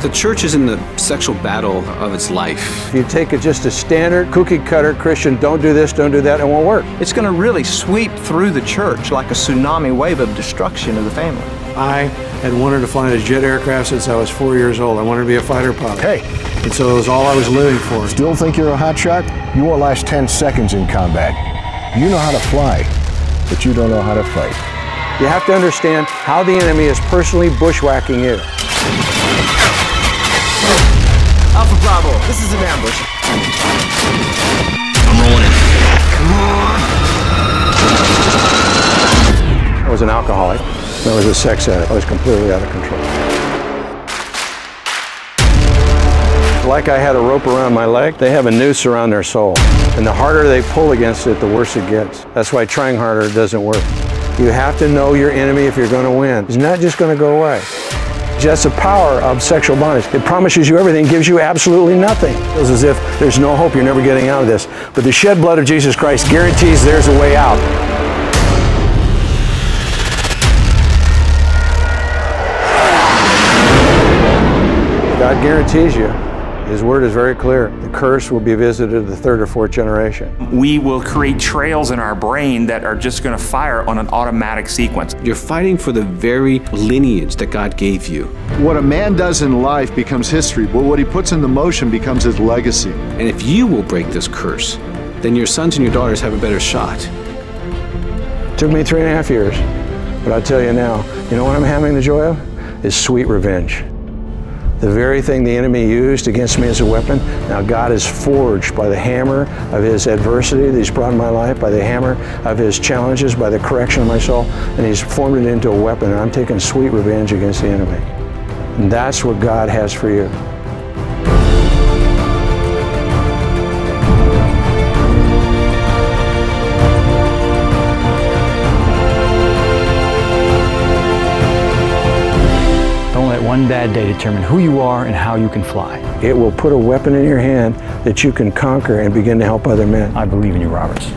The church is in the sexual battle of its life. If you take just a standard cookie-cutter Christian, don't do this, don't do that, it won't work. It's going to really sweep through the church like a tsunami wave of destruction of the family. I had wanted to fly a jet aircraft since I was 4 years old. I wanted to be a fighter pilot. Hey. And so it was all I was living for. Still think you're a hotshot? You won't last 10 seconds in combat. You know how to fly, but you don't know how to fight. You have to understand how the enemy is personally bushwhacking you. Alpha Bravo, this is an ambush. I'm rolling in. Come on. I was an alcoholic. I was a sex addict. I was completely out of control. Like I had a rope around my leg, they have a noose around their soul. And the harder they pull against it, the worse it gets. That's why trying harder doesn't work. You have to know your enemy if you're going to win. It's not just going to go away. That's the power of sexual bondage. It promises you everything, gives you absolutely nothing. It feels as if there's no hope, you're never getting out of this. But the shed blood of Jesus Christ guarantees there's a way out. God guarantees you. His word is very clear. The curse will be visited the third or fourth generation. We will create trails in our brain that are just going to fire on an automatic sequence. You're fighting for the very lineage that God gave you. What a man does in life becomes history, but what he puts into motion becomes his legacy. And if you will break this curse, then your sons and your daughters have a better shot. It took me 3.5 years, but I'll tell you now, you know what I'm having the joy of? Is sweet revenge. The very thing the enemy used against me as a weapon, now God is forged by the hammer of his adversity that he's brought in my life, by the hammer of his challenges, by the correction of my soul, and he's formed it into a weapon, and I'm taking sweet revenge against the enemy. And that's what God has for you. Don't let one bad day determine who you are and how you can fly. It will put a weapon in your hand that you can conquer and begin to help other men. I believe in you, Roberts.